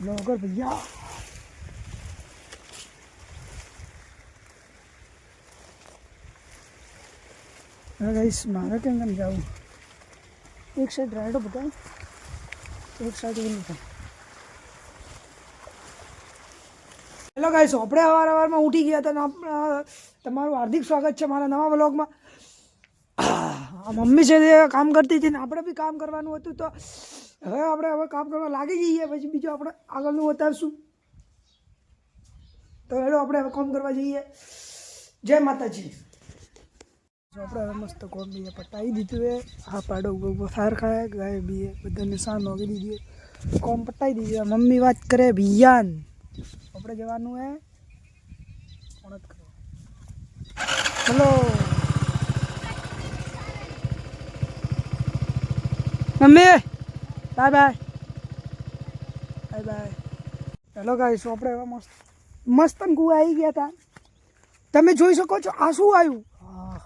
Blogger भैया guys मारा केम जाऊँ एक साइड राइडो बताए एक साइड એ નહીં થાય. હેલો ગાઈસ, આપણે સવારમાં ઉઠી ગયા હતા ને તમારું હાર્દિક સ્વાગત છે મારા નવા વ્લોગમાં. મમ્મી છે તે કામ કરતી હતી ને આપણે બી કામ કરવાનું હતું, તો હવે કામ કરવા લાગી જઈએ, પછી બીજું આપણે આગળનું ઉતારશું. તો હેલો આપણે હવે કામ કરવા જઈએ. જય માતાજી. આપણે હવે મસ્ત કોમ બી પટાવી દીધું એ. હા પાડો ઉભો ફાયર ખાય ગાય બી બધાને સાન હોગી દીધી, કોમ પટાવી દીધી. મમ્મી વાત કરે ભૈયાન આપણે જવાનું હે ઓણત કરવા. Hello mummy, bye bye bye by. Hello guys, આપણે હવે મસ્ત કુવા આવી ગયા હતા. તમે જોઈ શકો છો. આ શું આવ્યું? હા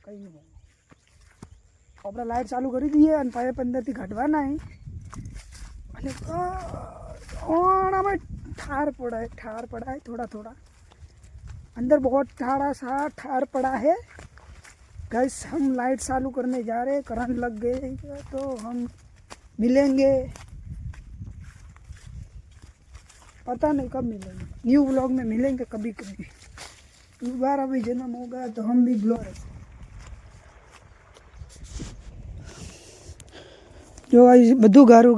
કંઈ નહીં. આપણે લાઇટ ચાલુ કરી દઈએ અને પાઇપ અંદરથી કાઢવાના અને ઓણામાં ठार पड़ा है थोड़ा थोड़ा अंदर बहुत ठार पड़ा है गैस. हम लाइट चालू करने जा रहे हैं, करंट लग गए तो हम मिलेंगे, पता नहीं कब मिलेंगे. न्यू व्लॉग में मिलेंगे कभी कभी. दोबारा भी जन्म होगा तो हम भी ब्लॉग जो બધું ગારું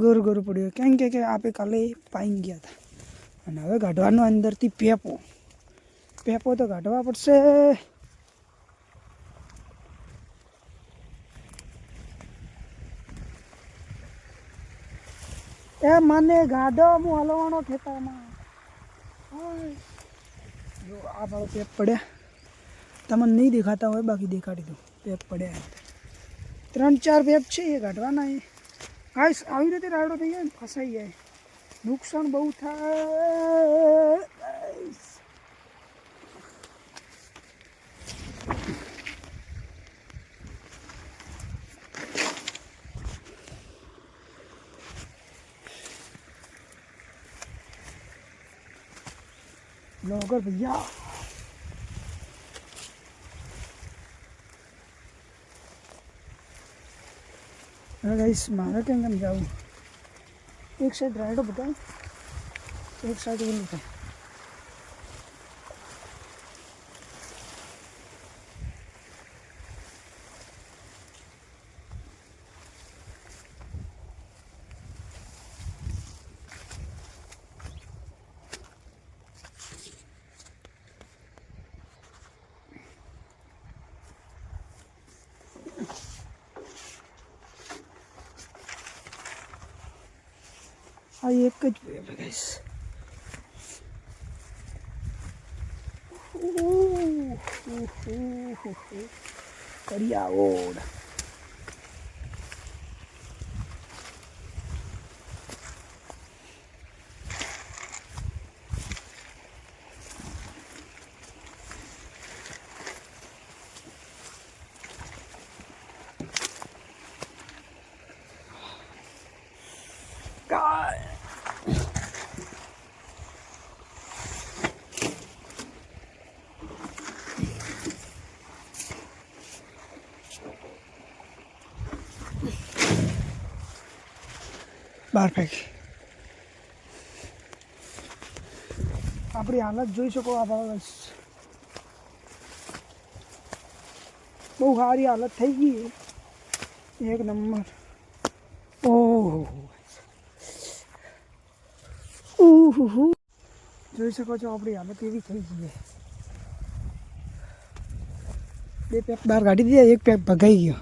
પડ્યું. કેમ કે આપે કાલે પાઈ ગયા હતા અને હવે કાઢવાનો અંદરથી પેપો તો કાઢવા પડશે. એ મને ગાડો હું હલવાનો ખેતરમાં. જો આ મારો પેપ પડ્યા, તમને નહીં દેખાતા હોય, બાકી દેખાડી દઉં. પેપ પડ્યા 3-4 પેપ છે એ કાઢવાના. ગાઈસ આવી રીતે રાયડો થઈ જાય ને ફસાઈ જાય, નુકસાન બહુ થાય. ब्लॉगर भैया गाइस मारा केम जाऊँ एक साइड राइडो बताए एक साइड ये नहीं था. हाँ एक જ પેપ ગાઈસ. કરિયા ઓડ બહાર ફેંક. આપણી હાલત જોઈ શકો. આ બસ બહુ સારી હાલત થઈ ગઈ, એક નંબર. ઓહો જોઈ શકો છો આપણી હાલત એવી થઈ ગઈ. 2 પેપ બહાર કાઢી દીધા, 1 પેપ ભગાઈ ગયો.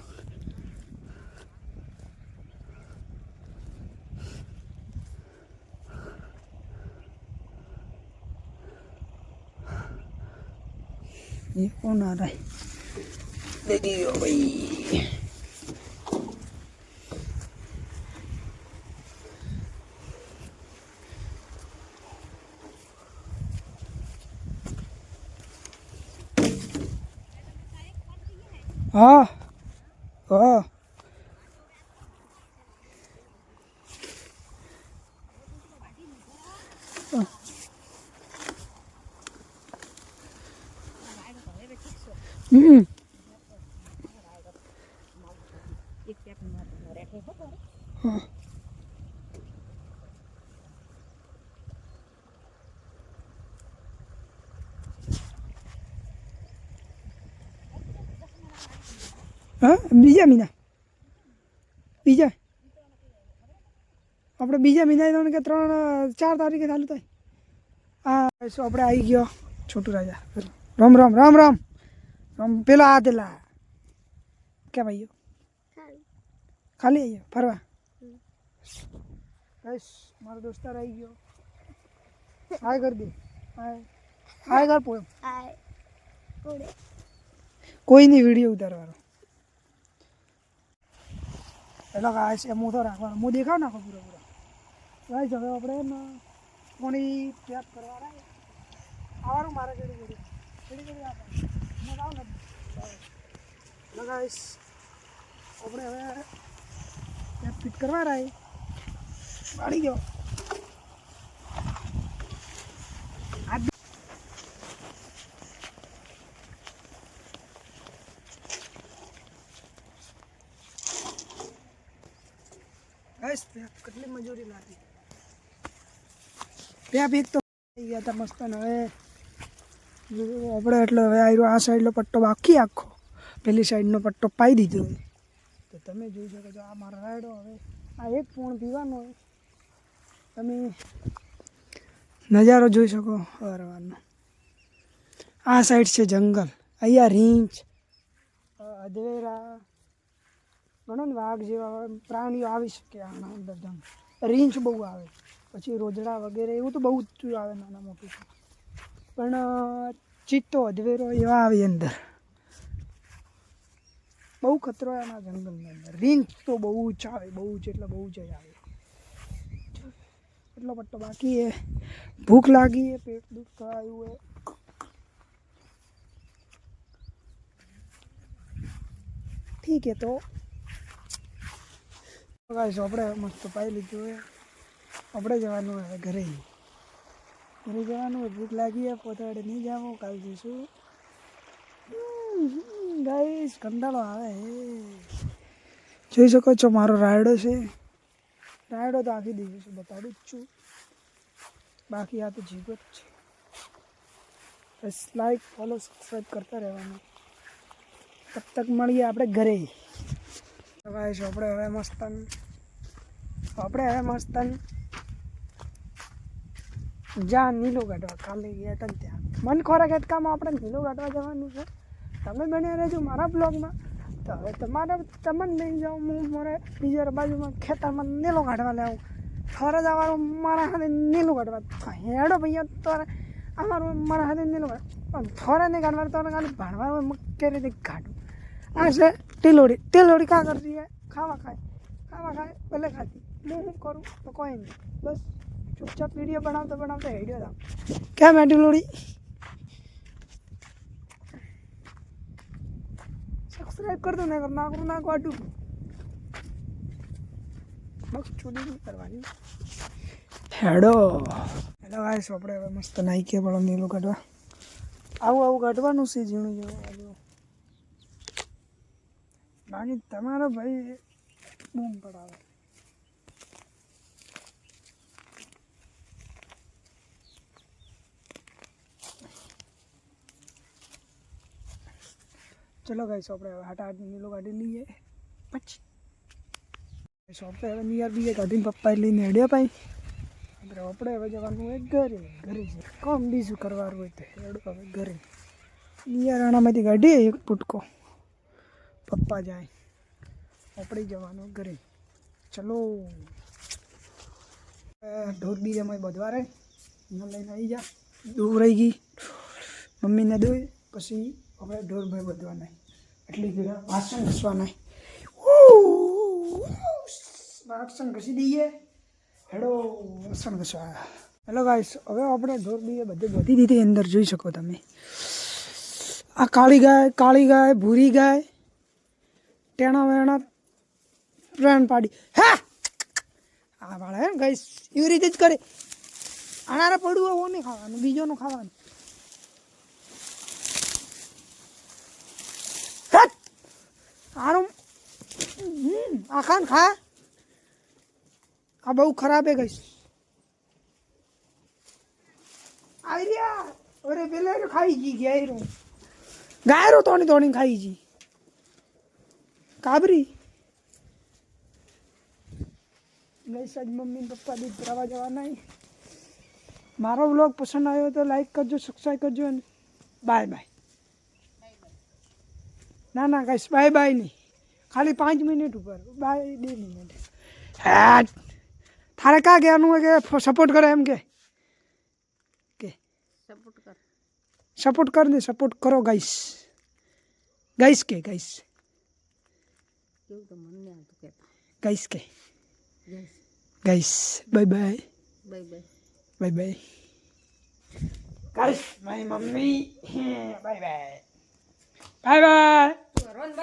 ये कौन आ रहा है? देखिए भाई, हाँ हाँ હમ હા હા બીજા મહિના બીજા આપણે બીજા મહિના તો કે 3-4 તારીખે ચાલુ થાય. હા શું આપણે આવી ગયો છોટું રાજા. રામ રામ રામ રામ રામ. પેલા આ પેલા કેમ આવ્યો? ખાલી આવ્યો ફરવા? બસ મારો દોસ્તાર આવી ગયો. હાય કર દે. હાય હાય કર પોમ. કોઈ નહીં વિડીયો ઉતારવાનો. એટલે ગાય છે હું તો રાખવાનો. હું દેખાવ નાખો પૂરો પૂરો. ગાય હવે આપણે કોણી પેક કરવાના આવવાનું મારા ઘડી ઘડી આપણે હું આવ ને ગાઈસ આપણે હવે પેક ફિટ કરવા રહ્યા વાળી ગયો. ગાઈસ કેટલી મજૂરી લાગી. પેપ એક તો થઈ ગયા હતા મસ્ત ને હવે આપણે એટલે હવે આવ્યો આ સાઈડનો પટ્ટો બાકી આખો પેલી સાઈડનો પટ્ટો પાઈ દીધો હોય તો તમે જોઈ શકો છો. આ મારો રાયડો હવે આ એક પૂણ પીવાનો હોય તમે નજારો જોઈ શકો હરવાનો. આ સાઈડ છે જંગલ. અહીંયા રીંછ અધવેરા ઘણો ને વાઘ જેવા પ્રાણીઓ આવી શકે આના અંદર. રીંછ બહુ આવે પછી રોજડા વગેરે એવું તો બહુ જ આવે નાના મોટું પણ ચિત્તો અધવેરો એવા આવે અંદર. બહુ ખતરો એના જંગલની અંદર. રીંછ તો બહુ જ આવે બહુ જ એટલે બહુ જ આવે. એટલો પટ્ટો બાકી એ ભૂખ લાગી એ પેટ દુઃખ આવ્યું એ ઠીક હે. તો આપણે મસ્ત પાઈ લીધું હોય આપણે જવાનું હવે ઘરે જવાનું હોય. ભૂખ લાગી હોય પોતાડે નહીં જાવું કાલ જઈશું. ગાઈસ કંટાળો આવે જોઈ શકો છો મારો રાયડો છે. રાયડો તો આખી દિવસ બતાડું જ છું બાકી આ તો જીવો જ છે. બસ લાઈક ફોલો સબસ્ક્રાઈબ કરતા રહેવાનું. તબ તક મળીએ આપણે ઘરે. ગાઈસ આપણે હવે મસ્તન જ્યાં નીલો કાઢવા કાલે ગયા હતા ને ત્યાં મન ખોરાક હેતકામાં આપણે નીલો કાઢવા જવાનું છે. તમે બન્યા રહેજો મારા બ્લોગમાં. તો હવે તમને લઈ જાઉં હું મારે બીજા બાજુમાં ખેતરમાં નીલો કાઢવા લેવું. થોડા જવાનું મારા હાથે નીલું કાઢવા હેડો ભૈયા તો અમારું મારા હાથે નીલું કાઢવા પણ થોડા નહીં કાઢવાનું તો ખાલી ભાણવાનું કઈ રીતે કાઢું. આ છે ટીલોડી કાં કરતી ખાવા ખાય ભલે ખાતી. હું શું કરું તો કોઈ નહીં બસ ચૂપચાપ વિડીયો બનાવતા હેડ્યો હતા. કેમ હે ટીલોડી? સબસ્ક્રાઈબ કરતો ને નાખું આટું બસ ચોરી નહીં કરવાની. હેડો ગાઈસ આપણે હવે મસ્ત નાઈકે પણ નીલું કાઢવા આવું કાઢવાનું છે ઝીણું જેવું. બાકી તમારો ભાઈ બૂમ પડાવે. ચલો ગાઈસ આપણે હવે હાટ નીલો કાઢી લઈએ પછી આપણે હવે નિયર બીજે કાઢીને પપ્પા લઈને હેડ્યા પાઈ. આપણે હવે જવાનું હોય ઘરે છે કોમ બીજું કરવાનું હોય તો હેડો હવે ઘરે. નિયરાણામાંથી કાઢીએ એક પુટકો પપ્પા જાય આપણે જવાનું ઘરે. ચલો ઢોર બીજામાં બધવારે લઈને આવી જા દૂર રહી ગઈ મમ્મીને દોઈ પછી આપણે ઢોર ભાઈ બધવાના એટલી ઘેરા વાસણ ઘસવાના. વાસણ ઘસી દઈએ. હેડો વાસણ ઘસવા. હેલો ગાઈસ હવે આપણે ઢોર બીએ બધી દીધી અંદર જોઈ શકો તમે. આ કાળી ગાય ભૂરી ગાય ટેણા વેણા પ્રાણ પાડી હા વાળા હે ગાઈસ એવી રીતે જ કરે. આનારા પડવું એવું નહીં ખાવાનું બીજોનું ખાવાનું. સારું આ ખાન ખા આ બહુ ખરાબ હે ગઈશ આવી રહ્યા અરે પેલા ખાઈ ગઈ ગાયરો ગાયરો તોડી તોડીને ખાઈ ગઈ કાબરી ગઈ સાજ મમ્મી ને પપ્પા દૂધ ભરાવા જવાના મારો વ્લોગ પસંદ આવ્યો તો લાઈક કરજો સબસ્ક્રાઈબ કરજો અને બાય બાય ના ના ગાઈસ બાય બાય નહીં ખાલી 5 મિનિટ ઉપર બાય 2 મિનિટ હા તારે ક્યાં કહેવાનું હોય કે સપોર્ટ કરે એમ કે સપોર્ટ કર દે સપોર્ટ કરો ગાઈસ ગાઈસ કે ગાઈસ ગાઈસ કે guys bye bye bye bye guys મારી મમ્મી બાય બાય બાય બાય